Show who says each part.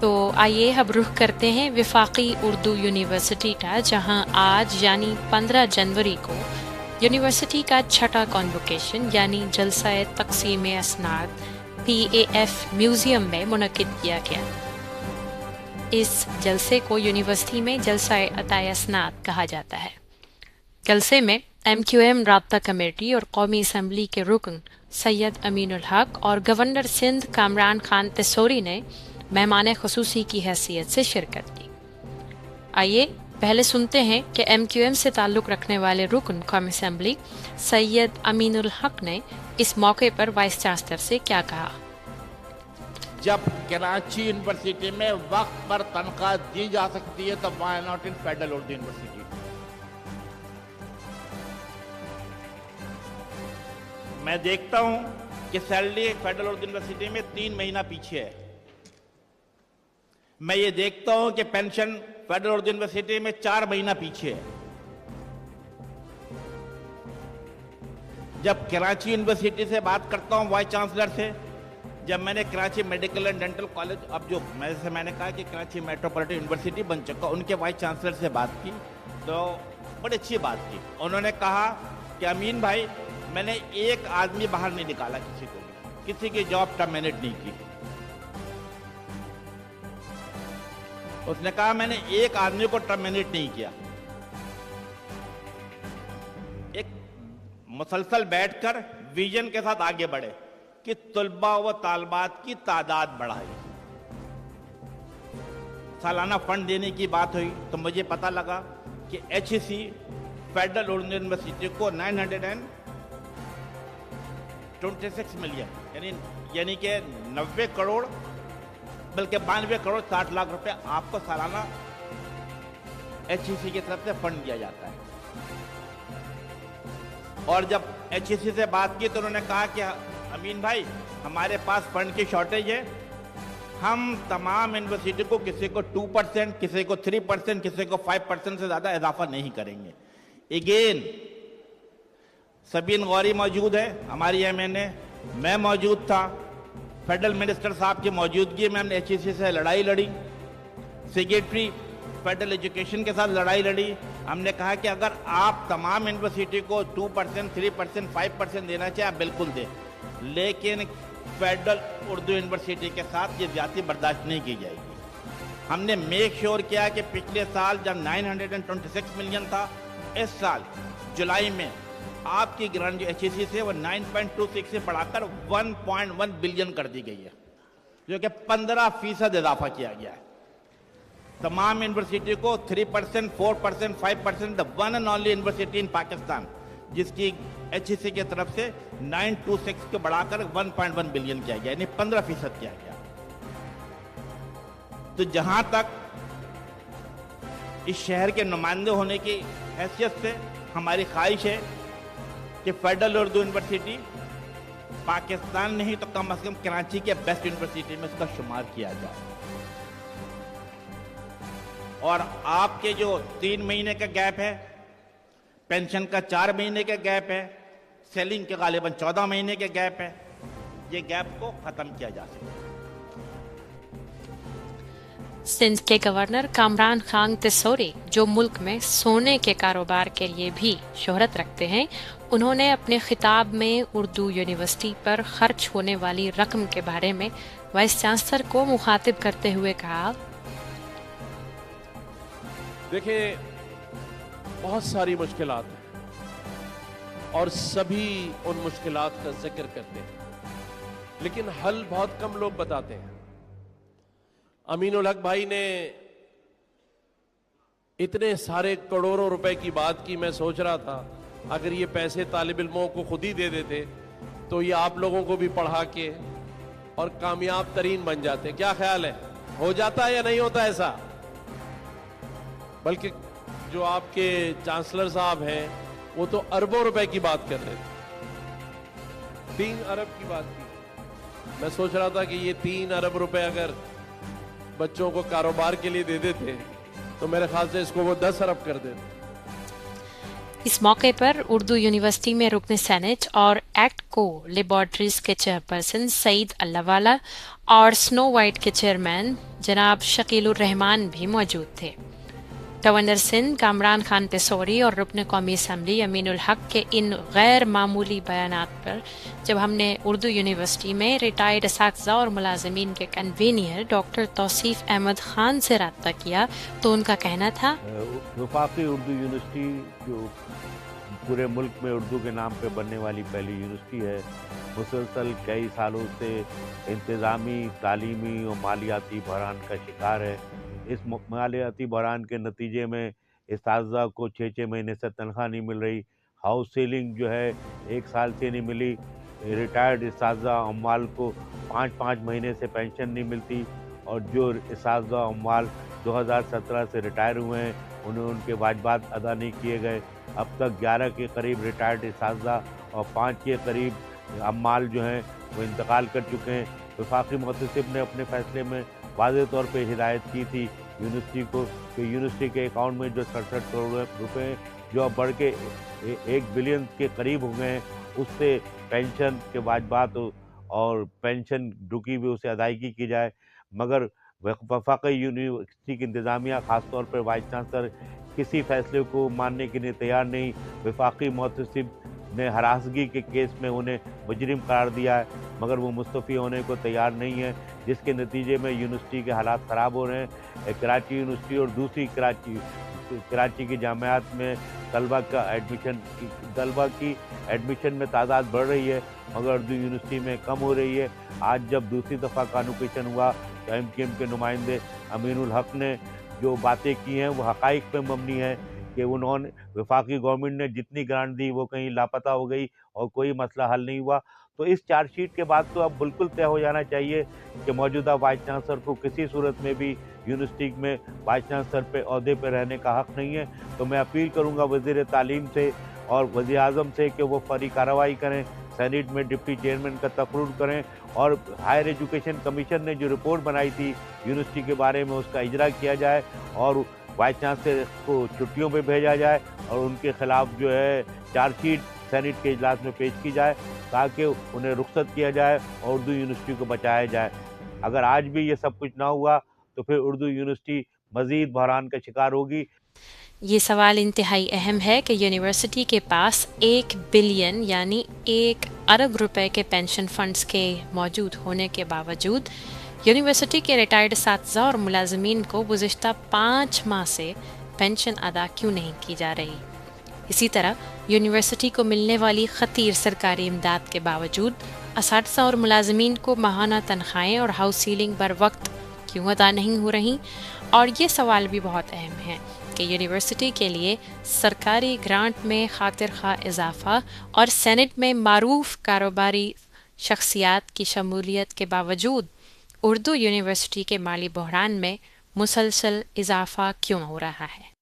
Speaker 1: تو آئیے اب رخ کرتے ہیں وفاقی اردو یونیورسٹی کا، جہاں آج یعنی 15 جنوری کو یونیورسٹی کا چھٹا کانووکیشن یعنی جلسہ تقسیم اسناد PAF میوزیم میں منعقد کیا گیا۔ اس جلسے کو یونیورسٹی میں جلسہ عطائے اسناد کہا جاتا ہے۔ جلسے میں MQM رابطہ کمیٹی اور قومی اسمبلی کے رکن سید امین الحق اور گورنر سندھ کامران خان تیسوری نے مہمان خصوصی کی حیثیت سے شرکت کی۔ آئیے پہلے سنتے ہیں کہ MQM سے تعلق رکھنے والے رکن قومی اسمبلی سید امین الحق نے اس موقع پر وائس چانسلر سے کیا کہا۔
Speaker 2: جب کراچی یونیورسٹی میں وقت پر تنخواہ دی جا سکتی ہے تو why not in federal Urdu university. میں دیکھتا ہوں کہ سیلری فیڈرل اردو یونیورسٹی میں 3 مہینہ پیچھے ہے۔ میں یہ دیکھتا ہوں کہ پینشن فیڈرل اردو یونیورسٹی میں 4 مہینہ پیچھے ہے۔ جب کراچی یونیورسٹی سے بات کرتا ہوں وائس چانسلر سے، جب میں نے Karachi medical and dental college, اب جو میں نے کہا کہ کراچی میٹروپولیٹن یونیورسٹی بن چکا، ان کے وائس چانسلر سے بات کی تو بڑی اچھی بات کی۔ انہوں نے کہا کہ امین بھائی، میں نے ایک آدمی باہر نہیں نکالا، کسی کی جاب ٹرمینیٹ نہیں کی۔ اس نے کہا میں نے ایک آدمی کو ٹرمینیٹ نہیں کیا، ایک مسلسل بیٹھ کر ویژن کے ساتھ آگے بڑھے کہ طلباء و طالبات کی تعداد بڑھائی۔ سالانہ فنڈ دینے کی بات ہوئی تو مجھے پتا لگا کہ HEC فیڈرل اردو یونیورسٹی کو 926 ملین یعنی کہ 90 کروڑ بلکہ 92 کروڑ 60 لاکھ روپے آپ کو سالانہ HEC کی طرف سے فنڈ دیا جاتا ہے۔ اور جب HEC سے بات کی تو انہوں نے کہا کہ امین بھائی، ہمارے پاس فنڈ کی شارٹیج ہے، ہم تمام یونیورسٹی کو کسی کو 2%، کسی کو 3%، کسی کو 5% سے زیادہ اضافہ نہیں کریں گے۔ اگین سبین غوری موجود ہے، ہماری MNA، میں موجود تھا، فیڈرل منسٹر صاحب کی موجودگی میں ہم نے HEC سے لڑائی لڑی، سیکریٹری فیڈرل ایجوکیشن کے ساتھ لڑائی لڑی۔ ہم نے کہا کہ اگر آپ تمام یونیورسٹی کو 2%، 3%، 5% دینا چاہیں آپ بالکل دیں، لیکن فیڈرل اردو یونیورسٹی کے ساتھ یہ زیادتی برداشت نہیں کی جائے گی۔ ہم نے میک شور کیا کہ پچھلے سال جب 926 ملین تھا، اس سال جولائی میں آپ کی گرانٹ جو HEC سے وہ 9.26 سے بڑھا کر 1.1 بلین کر دی گئی ہے، جو کہ 15% اضافہ کیا گیا ہے۔ تمام یونیورسٹی کو 3%، 4%، 5%، the one and only university in Pakistan جس کی HEC کی طرف سے 926 کو بڑھا کر 1.1 بلین کیا گیا، یعنی 15% کیا گیا۔ تو جہاں تک اس شہر کے نمائندے ہونے کی حیثیت سے ہماری خواہش ہے کہ فیڈرل اردو یونیورسٹی پاکستان نہیں تو کم از کم کراچی کے بیسٹ یونیورسٹی میں اس کا شمار کیا جائے۔ اور آپ کے جو 3 مہینے کا گیپ ہے، پینشن کا 4 مہینے کا گیپ ہے، سیلنگ کے غالباً 14 مہینے کے گیپ ہے، یہ گیپ کو ختم کیا جا سکتا ہے۔
Speaker 1: سندھ کے گورنر کامران خان تیسوری، جو ملک میں سونے کے کاروبار کے لیے بھی شہرت رکھتے ہیں، انہوں نے اپنے خطاب میں اردو یونیورسٹی پر خرچ ہونے والی رقم کے بارے میں وائس چانسلر کو مخاطب کرتے ہوئے کہا،
Speaker 3: دیکھیں بہت ساری مشکلات ہیں اور سبھی ان مشکلات کا ذکر کرتے ہیں، لیکن حل بہت کم لوگ بتاتے ہیں۔ امین الحق بھائی نے اتنے سارے کروڑوں روپے کی بات کی، میں سوچ رہا تھا اگر یہ پیسے طالب علموں کو خود ہی دے دیتے تو یہ آپ لوگوں کو بھی پڑھا کے اور کامیاب ترین بن جاتے۔ کیا خیال ہے، ہو جاتا ہے یا نہیں ہوتا ایسا؟ بلکہ جو آپ کے چانسلر صاحب ہیں وہ تو اربوں روپے کی بات کر رہے تھے، 3 ارب کی بات کی۔ میں سوچ رہا تھا کہ یہ 3 ارب روپے اگر بچوں کو کاروبار کے لیے دے دیتے تو میرے خیال سے اس کو وہ 10 ارب کر دیتے۔
Speaker 1: इस मौके पर उर्दू यूनिवर्सिटी में रुकन सेनेट और एक्ट को लेबॉर्ट्रीज के चेयरपर्सन सईद अल्लाहवाला और स्नो वाइट के चेयरमैन जनाब शकीलुर रहमान भी मौजूद थे। गवर्नर सिंध कामरान खान पेसोरी और रुकन कौमी असम्बली अमीनुल हक के इन गैर मामूली बयानात पर जब हमने उर्दू यूनिवर्सिटी में रिटायर्ड असातिज़ा और मुलाजमीन के कन्वीनियर डॉक्टर तौसीफ अहमद खान से रब्ता किया तो उनका कहना था,
Speaker 4: वफाकी उर्दू यूनिवर्सिटी जो पूरे मुल्क में उर्दू के नाम पे बनने वाली पहली यूनिवर्सिटी है, मुसलसल कई सालों से इंतज़ामी, तालीमी और मालियाती बहरान का शिकार है। इस मालियाती बहरान के नतीजे में इस्ताज़ा को 6-6 महीने से तनख्वाह नहीं मिल रही, हाउस सीलिंग जो है 1 साल से नहीं मिली, रिटायर्ड इस्ताज़ा अम्वाल को 5-5 महीने से पेंशन नहीं मिलती और जो इस्ताज़ा अम्वाल 2017 से रिटायर हुए हैं उन्हें उनके वाजिबात अदा नहीं किए गए। अब तक 11 के करीब रिटायर्ड इस्ताज़ा और 5 के करीब अम्माल जो हैं वो इंतकाल कर चुके हैं। वफाकी मुहतसिब ने अपने फैसले में वाज़ेह तौर पे हिदायत की थी यूनिवर्सिटी को कि यूनिवर्सिटी के अकाउंट में जो 67 करोड़ रुपए जो अब बढ़ के 1 बिलियन के करीब हो गए हैं, उससे पेंशन के वाजिबात और पेंशन रुकी हुई उसे अदायगी की जाए। मगर वफाकी यूनिवर्सिटी की इंतज़ामिया ख़ासतौर पर वाइस चांसलर किसी फैसले को मानने के लिए तैयार नहीं। वफाकी मुहतसिब ने हरासगी के केस में उन्हें मुजरिम करार दिया है, मगर वो मुस्तफ़ी होने को तैयार नहीं है, जिसके नतीजे में यूनिवर्सिटी के हालात ख़राब हो रहे हैं। कराची यूनिवर्सिटी और दूसरी कराची की जामियात में तलबा की एडमिशन में तादाद बढ़ रही है, मगर उर्दू यूनिवर्सिटी में कम हो रही है। आज जब दूसरी दफ़ा कॉन्वोकेशन हुआ तो MKM के नुमाइंदे अमीनुल हक ने जो बातें की हैं वो हक़ाइक़ पे मबनी है कि उन्होंने वफाकी गवर्नमेंट ने जितनी ग्रांट दी वो कहीं लापता हो गई और कोई मसला हल नहीं हुआ। तो इस चार्जशीट के बाद तो अब बिल्कुल तय हो जाना चाहिए कि मौजूदा वाइस चांसलर को किसी सूरत में भी यूनिवर्सिटी में वाइस चांसलर पे ओहदे पे रहने का हक़ नहीं है। तो मैं अपील करूँगा वज़ीर तालीम से और वज़ीर आज़म से कि वो फौरी कार्रवाई करें, सेनेट में डिप्टी चेयरमैन का तकर्रुर करें और हायर एजुकेशन कमीशन ने जो रिपोर्ट बनाई थी यूनिवर्सिटी के बारे में उसका इजरा किया जाए और वाइस चांसलर को छुट्टियों पे भेजा जाए और उनके खिलाफ जो है चार्जशीट सेनेट के इजलास में पेश की जाए ताकि उन्हें रुखसत किया जाए और उर्दू यूनिवर्सिटी को बचाया जाए। अगर आज भी ये सब कुछ ना हुआ तो फिर उर्दू यूनिवर्सिटी मज़ीद बहरान का शिकार होगी।
Speaker 1: ये सवाल इंतहाई अहम है कि यूनिवर्सिटी के पास 1 बिलियन यानी 1 अरब रुपए के पेंशन फंड्स के मौजूद होने के बावजूद यूनिवर्सिटी के रिटायर्ड असातिज़ा और मुलाजमीन को गुज़िश्ता 5 माह से पेंशन अदा क्यों नहीं की जा रही। इसी तरह यूनिवर्सिटी को मिलने वाली खतीर सरकारी इमदाद के बावजूद असातिज़ा और मुलाजमीन को माहाना तनख्वाहें और हाउस सीलिंग बर वक्त क्यों अदा नहीं हो रही। और ये सवाल भी बहुत अहम है कि यूनिवर्सिटी के लिए सरकारी ग्रांट में खातिर खा इजाफा और सेनेट में मारूफ कारोबारी शख्सियात की शमूलियत के बावजूद उर्दू यूनिवर्सिटी के माली बहरान में मुसलसल इजाफा क्यों हो रहा है।